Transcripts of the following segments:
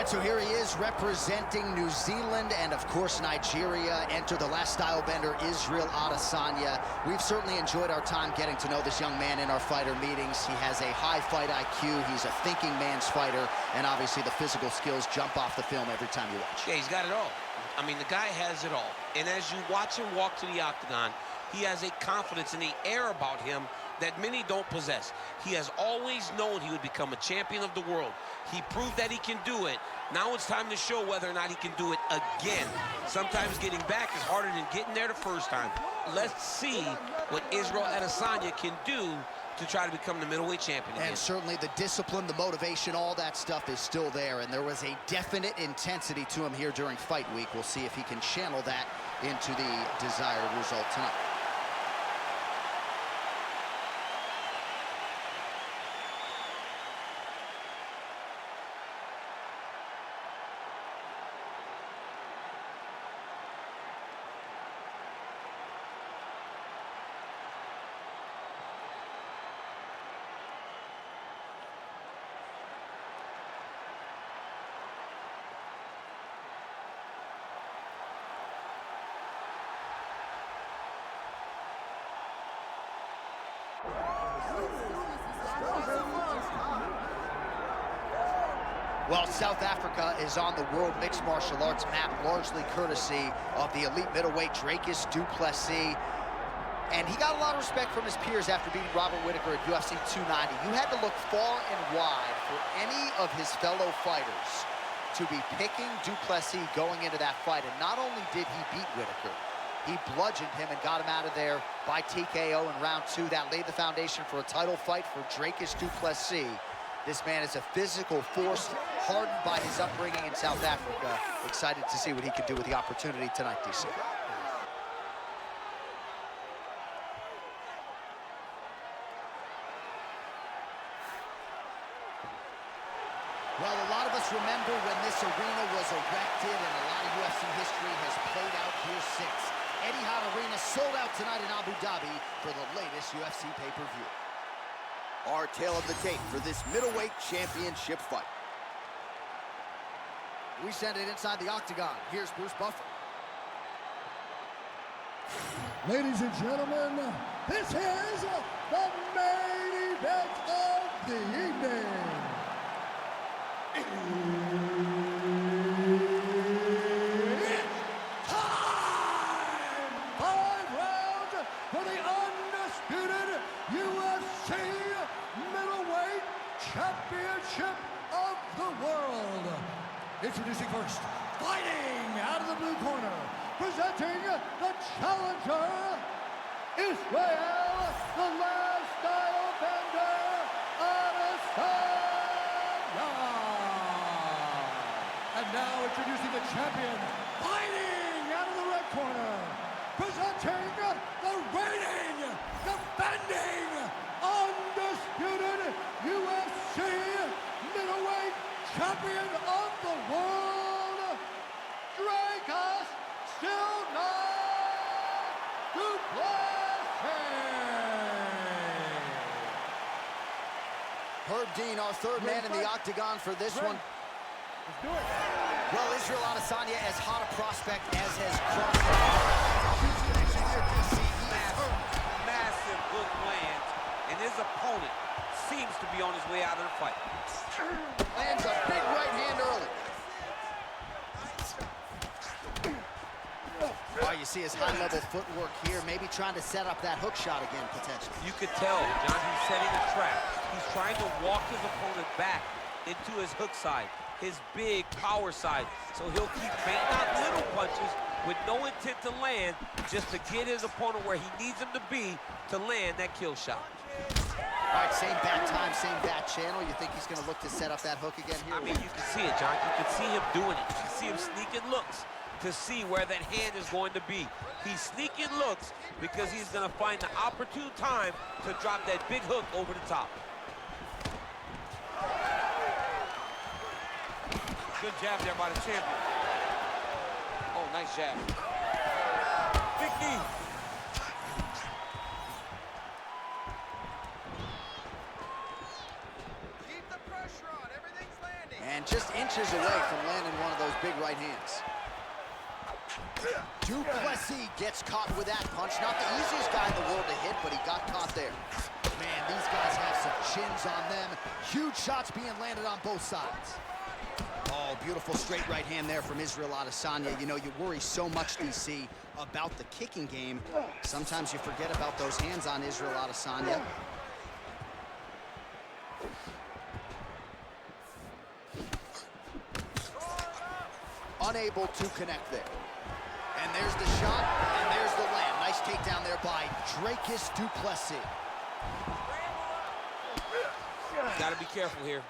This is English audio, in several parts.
right, so here he is representing New Zealand and, of course, Nigeria. Enter the last style bender, Isreal Adesanya. We've certainly enjoyed our time getting to know this young man in our fighter meetings. He has a high fight IQ. He's a thinking man's fighter, and obviously the physical skills jump off the film every time you watch. Yeah, he's got it all. I mean, the guy has it all. And as you watch him walk to the octagon, he has a confidence and the air about him that many don't possess. He has always known he would become a champion of the world. He proved that he can do it. Now it's time to show whether or not he can do it again. Sometimes getting back is harder than getting there the first time. Let's see what Isreal Adesanya can do to try to become the middleweight champion again. And certainly the discipline, the motivation, all that stuff is still there. And there was a definite intensity to him here during fight week. We'll see if he can channel that into the desired result tonight. Well, South Africa is on the World Mixed Martial Arts map, largely courtesy of the elite middleweight Dricus du Plessis. And he got a lot of respect from his peers after beating Robert Whittaker at UFC 290. You had to look far and wide for any of his fellow fighters to be picking du Plessis going into that fight. And not only did he beat Whittaker, he bludgeoned him and got him out of there by TKO in round 2. That laid the foundation for a title fight for Dricus du Plessis. This man is a physical force, hardened by his upbringing in South Africa. Excited to see what he can do with the opportunity tonight, DC. Well, a lot of us remember when this arena was erected, and a lot of UFC history has played out here since. Etihad Arena sold out tonight in Abu Dhabi for the latest UFC pay-per-view. Our tale of the tape for this middleweight championship fight. We send it inside the octagon. Here's Bruce Buffer. Ladies and gentlemen, this is the main event of the evening. It's time! 5 rounds for the undisputed UFC middleweight championship of the world. Introducing first, fighting out of the blue corner, presenting the challenger, Isreal, the last style bender, Adesanya. And now introducing the champion, fighting out of the red corner, presenting the reigning, defending, undisputed UFC middleweight champion of the world, Dricus still not du Plessis. Herb Dean, our third man in the octagon for this one. Let's do it. Well, Isreal Adesanya, as hot a prospect as has crossed Massive hook lands, and his opponent seems to be on his way out of the fight. lands a big right hand early. Oh, you see his high-level footwork here, maybe trying to set up that hook shot again, potentially. You could tell, John, he's setting a trap. He's trying to walk his opponent back into his hook side, his big power side. So he'll keep baiting out little punches with no intent to land, just to get his opponent where he needs him to be to land that kill shot. All right, same bat time, same bat channel. You think he's going to look to set up that hook again here? I mean, you can see it, John. You can see him doing it. You can see him sneaking looks to see where that hand is going to be. He's sneaking looks because he's going to find the opportune time to drop that big hook over the top. Good jab there by the champion. Oh, nice jab. Big knee. And just inches inches away from landing one of those big right hands. Plessis gets caught with that punch. Not the easiest guy in the world to hit, but he got caught there. Man, these guys have some chins on them. Huge shots being landed on both sides. Oh, beautiful straight right hand there from Isreal Adesanya. You know, you worry so much, DC, about the kicking game. Sometimes you forget about those hands on Isreal Adesanya. Unable to connect there. And there's the shot, and there's the land. Nice takedown there by Dricus du Plessis. Gotta be careful here.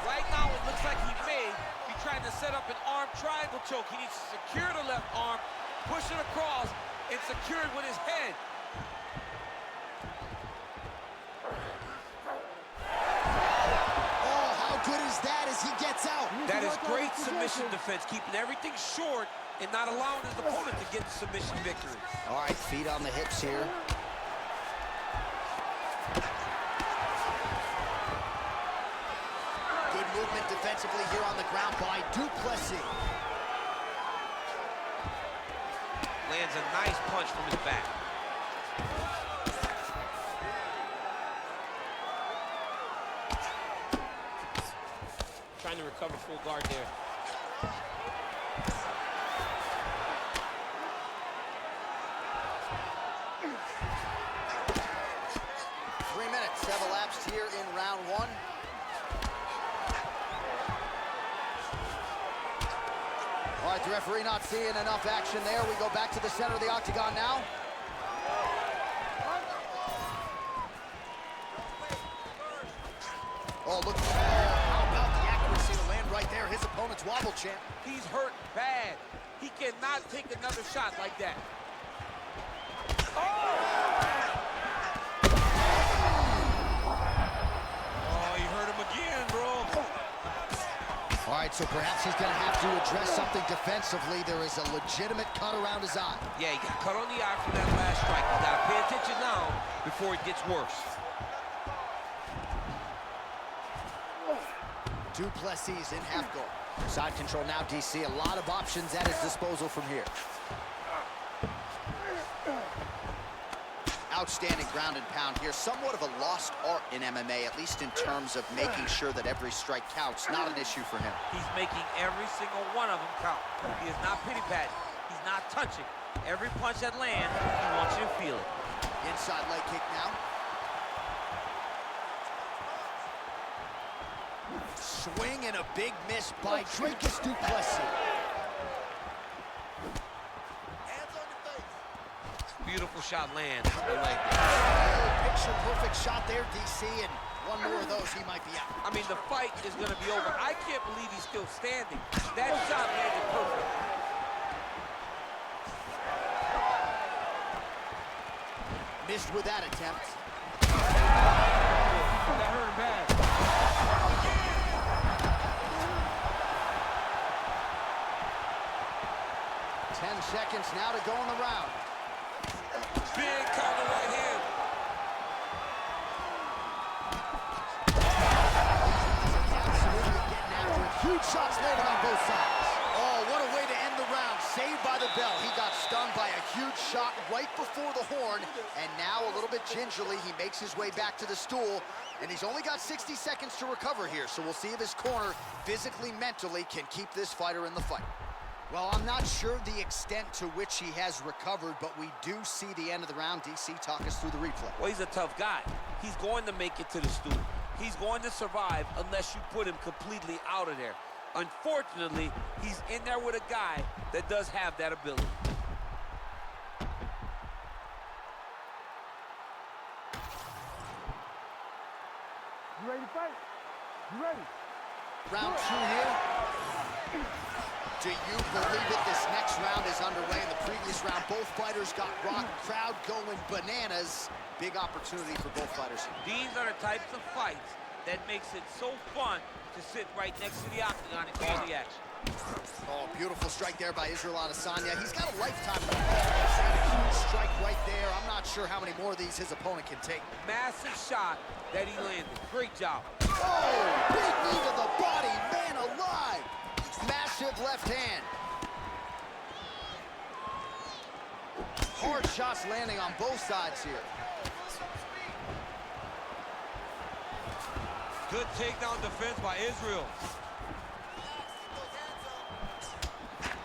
Right now, it looks like he may be trying to set up an arm triangle choke. He needs to secure the left arm, push it across, and secure it with his head. Good as that as he gets out. That is great submission defense, keeping everything short and not allowing his opponent to get the submission victory. All right, feet on the hips here. Good movement defensively here on the ground by du Plessis. Lands a nice punch from his back. Trying to recover full guard there. 3 minutes have elapsed here in round one. All right, the referee not seeing enough action there. We go back to the center of the octagon now. Oh, look. How about the accuracy to land right there? His opponent's wobble champ. He's hurt bad. He cannot take another shot like that. Oh, he hurt him again, bro. All right, so perhaps he's going to have to address something defensively. There is a legitimate cut around his eye. Yeah, he got cut on the eye from that last strike. He's got to pay attention now before it gets worse. Du Plessis in half guard. Side control now, DC. A lot of options at his disposal from here. Outstanding ground and pound here. Somewhat of a lost art in MMA, at least in terms of making sure that every strike counts. Not an issue for him. He's making every single one of them count. He is not pity-patting. He's not touching. Every punch that lands, he wants you to feel it. Inside leg kick now. Swing and a big miss by Dricus du Plessis. Hands on your face. Beautiful shot lands. Picture perfect shot there, DC, and one more of those, he might be out. I mean, the fight is going to be over. I can't believe he's still standing. That shot landed perfect. Missed with that attempt. That hurt him bad. 10 seconds now to go in the round. Big counter right hand. Absolutely getting after it. Huge shots landed on both sides. Oh, what a way to end the round. Saved by the bell. He got stunned by a huge shot right before the horn. And now, a little bit gingerly, he makes his way back to the stool. And he's only got 60 seconds to recover here. So we'll see if his corner, physically, mentally, can keep this fighter in the fight. Well, I'm not sure the extent to which he has recovered, but we do see the end of the round. DC, talk us through the replay. Well, he's a tough guy. He's going to make it to the stool. He's going to survive unless you put him completely out of there. Unfortunately, he's in there with a guy that does have that ability. You ready to fight? You ready? Round two here. Do you believe it? This next round is underway. In the previous round, both fighters got rocked. Crowd going bananas. Big opportunity for both fighters. These are the types of fights that makes it so fun to sit right next to the octagon and call the action. Oh, beautiful strike there by Isreal Adesanya. He's got a lifetime of a huge strike right there. I'm not sure how many more of these his opponent can take. Massive shot that he landed. Great job. Oh, big knee to the body, man alive. Massive left hand. Hard shots landing on both sides here. Good takedown defense by Isreal.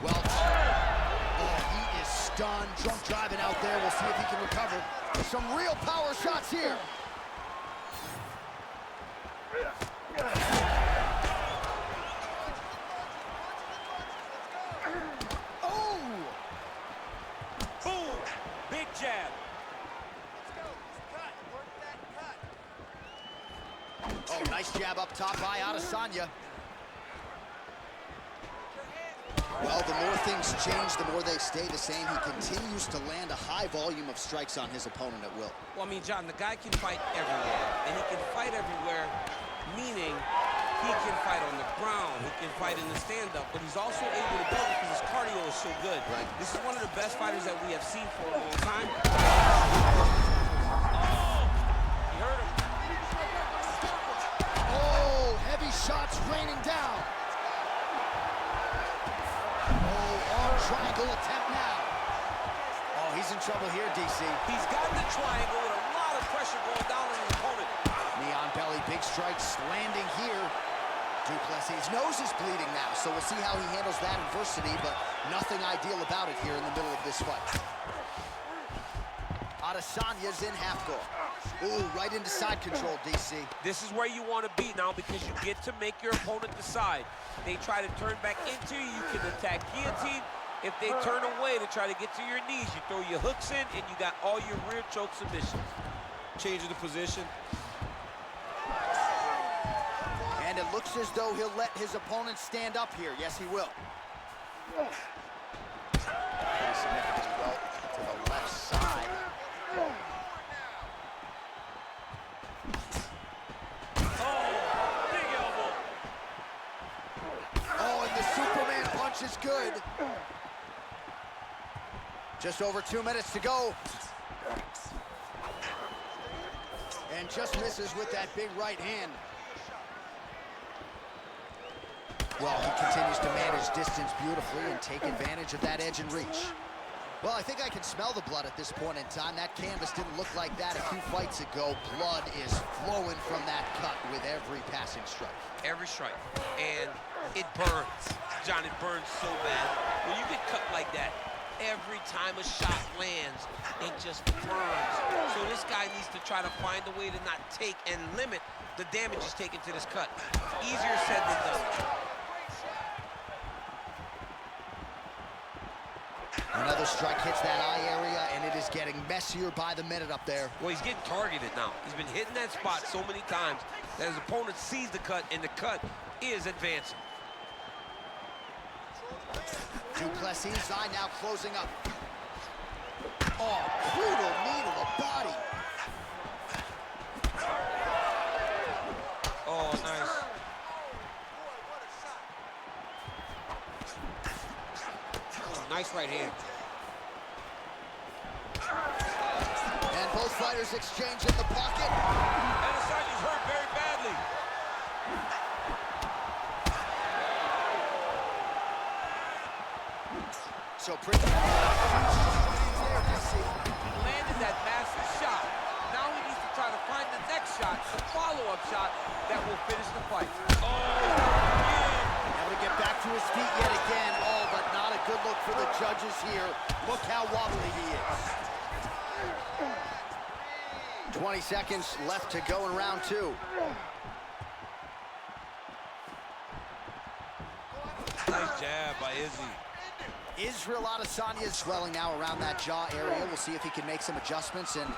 Well, oh, he is stunned. Drunk driving out there. We'll see if he can recover. Some real power shots here. Oh! Boom! Big jab. Oh, nice jab up top by Adesanya. Well, the more things change, the more they stay the same. He continues to land a high volume of strikes on his opponent at will. Well, I mean, John, the guy can fight everywhere. And he can fight everywhere, meaning he can fight on the ground, he can fight in the stand-up, but he's also able to do it because his cardio is so good. Right. This is one of the best fighters that we have seen for a long time. He hurt him. Oh, heavy shots raining down. Oh, arm triangle attempt now. Oh, he's in trouble here, DC. He's got the triangle with a lot of pressure going down on his opponent. Knee on belly, big strikes landing here. Plessis' nose is bleeding now, so we'll see how he handles that adversity, but nothing ideal about it here in the middle of this fight. Adesanya's in half guard. Ooh, right into side control, DC. This is where you want to be now because you get to make your opponent decide. They try to turn back into you, you can attack guillotine. If they turn away to try to get to your knees, you throw your hooks in and you got all your rear choke submissions. Changing the position. And it looks as though he'll let his opponent stand up here. Yes, he will. Pretty significant well to the left side. Oh, big elbow. Oh, and the Superman punch is good. Just over 2 minutes to go. And just misses with that big right hand. Well, he continues to manage distance beautifully and take advantage of that edge and reach. Well, I think I can smell the blood at this point in time. That canvas didn't look like that a few fights ago. Blood is flowing from that cut with every passing strike. Every strike. And it burns. John, it burns so bad. When you get cut like that, every time a shot lands, it just burns. So this guy needs to try to find a way to not take and limit the damage he's taken to this cut. Easier said than done. Another strike hits that eye area, and it is getting messier by the minute up there. Well, he's getting targeted now. He's been hitting that spot so many times that his opponent sees the cut, and the cut is advancing. Plessis' eye now closing up. Oh, brutal knee to the body. Oh, nice. Nice right hand. And both fighters exchange in the pocket. Adesanya's hurt very badly. So pretty. Landed that massive shot. Now he needs to try to find the next shot, the follow-up shot that will finish the fight. Oh, yeah. Able to get back to his feet yet again. Oh, but not a good look for the judges here. Look how wobbly he is. 20 seconds left to go in round two. Nice jab by Izzy. Isreal Adesanya is swelling now around that jaw area. We'll see if he can make some adjustments and...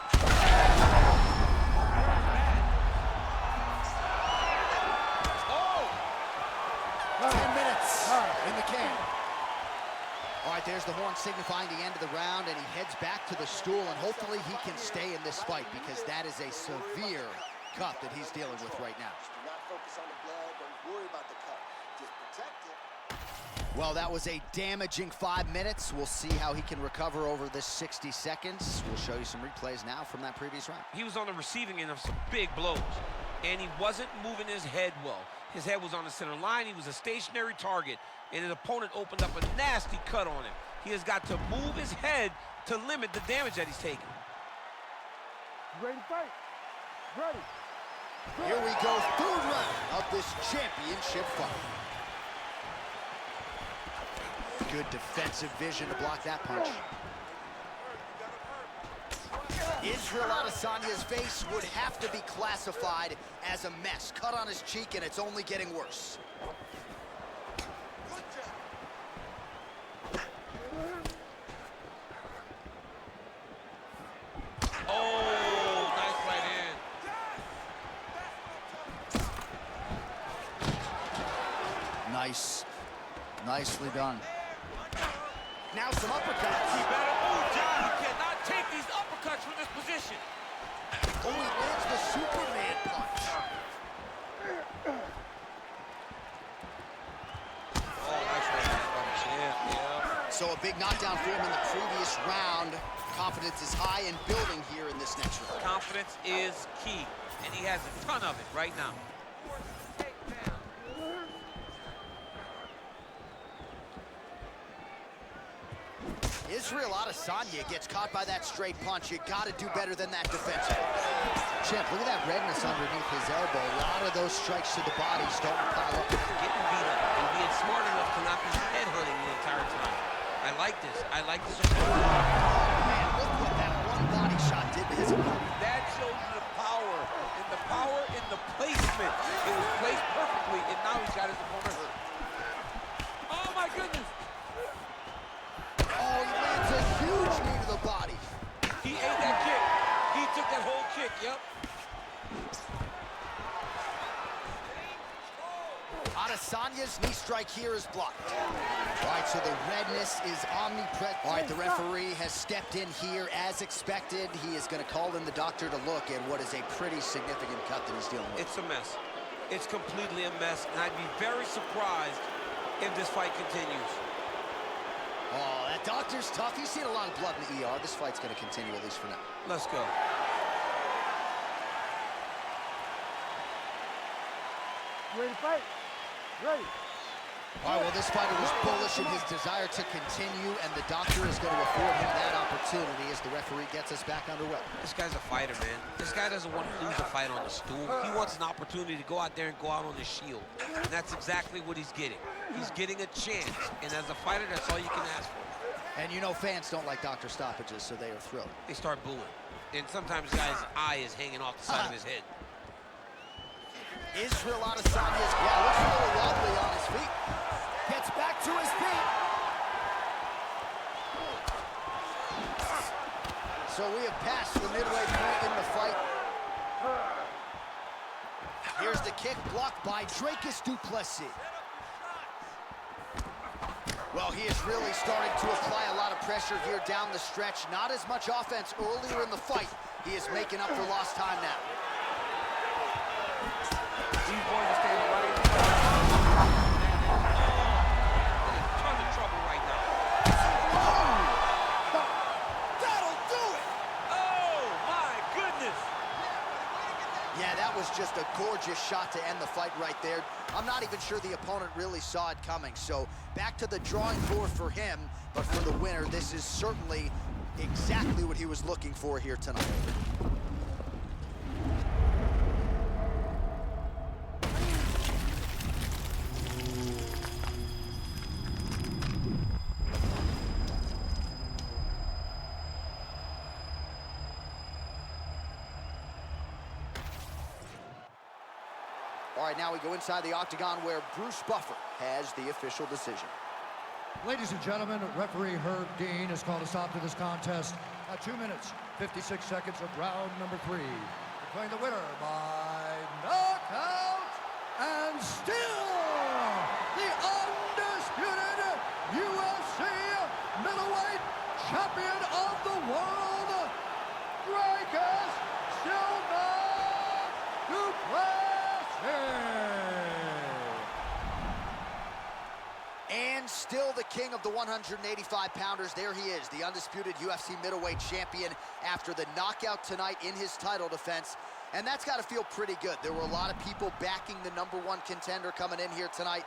10 minutes in the can. All right, there's the horn signifying the end of the round, and he heads back to the stool, and hopefully he can stay in this fight because that is a severe cut that he's dealing with right now. Just do not focus on the blood. Don't worry about the cut. Just protect it. Well, that was a damaging 5 minutes. We'll see how he can recover over this 60 seconds. We'll show you some replays now from that previous round. He was on the receiving end of some big blows, and he wasn't moving his head well. His head was on the center line. He was a stationary target, and his opponent opened up a nasty cut on him. He has got to move his head to limit the damage that he's taking. Ready to fight? Ready. Here we go, third round of this championship fight. Good defensive vision to block that punch. Isreal Adesanya's face would have to be classified as a mess. Cut on his cheek, and it's only getting worse. Oh, nice right hand. Nice. Nicely done. Now some uppercuts. He better move, John. He cannot take these uppercuts from this position. Oh, he lands the Superman punch. Oh, nice right hand punch. Yeah. So a big knockdown for him in the previous round. Confidence is high and building here in this next round. Confidence is key, and he has a ton of it right now. Isreal Adesanya gets caught by that straight punch. You got to do better than that defensively. Champ, look at that redness underneath his elbow. A lot of those strikes to the body starting to pile up. Getting beat up and being smart enough to not be head hurting the entire time. I like this. I like this approach. Man, look what that one body shot did to his opponent. That shows you the power in the placement. It was placed perfectly, and now he's got his opponent hurt. Oh my goodness! Oh, he lands a huge knee to the body. He ate that kick. He took that whole kick, yep. Adesanya's knee strike here is blocked. All right, so the redness is omnipresent. All right, the referee has stepped in here as expected. He is going to call in the doctor to look at what is a pretty significant cut that he's dealing with. It's a mess. It's completely a mess, and I'd be very surprised if this fight continues. Oh, that doctor's tough. He's seen a lot of blood in the ER. This fight's going to continue, at least for now. Let's go. Ready to fight? Ready. All right, well, this fighter was bullish in his desire to continue, and the doctor is going to afford him that opportunity as the referee gets us back underway. This guy's a fighter, man. This guy doesn't want to lose a fight on the stool. He wants an opportunity to go out there and go out on the shield. And that's exactly what he's getting. He's getting a chance. And as a fighter, that's all you can ask for. And you know fans don't like doctor stoppages, so they are thrilled. They start booing. And sometimes the guy's eye is hanging off the side of his head. Isreal Adesanya's, looks a little wobbly on his feet. Gets back to his feet. So we have passed the midway point in the fight. Here's the kick blocked by Dricus du Plessis. Well, he is really starting to apply a lot of pressure here down the stretch. Not as much offense earlier in the fight. He is making up for lost time now. These boys are standing right in a ton of trouble right now. That'll do it! Oh, my goodness! Yeah, that was just a gorgeous shot to end the fight right there. I'm not even sure the opponent really saw it coming. So back to the drawing board for him, but for the winner, this is certainly exactly what he was looking for here tonight. All right, now we go inside the octagon where Bruce Buffer has the official decision. Ladies and gentlemen, referee Herb Dean has called a stop to this contest at 2 minutes, 56 seconds of round number 3. Declaring the winner by knockout and still the undisputed UFC middleweight champion of the world, Dricus du And still the king of the 185-pounders. There he is, the undisputed UFC middleweight champion after the knockout tonight in his title defense. And that's got to feel pretty good. There were a lot of people backing the #1 contender coming in here tonight,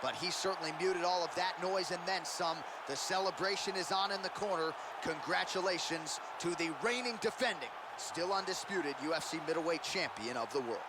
but he certainly muted all of that noise and then some. The celebration is on in the corner. Congratulations to the reigning, defending, still undisputed UFC middleweight champion of the world.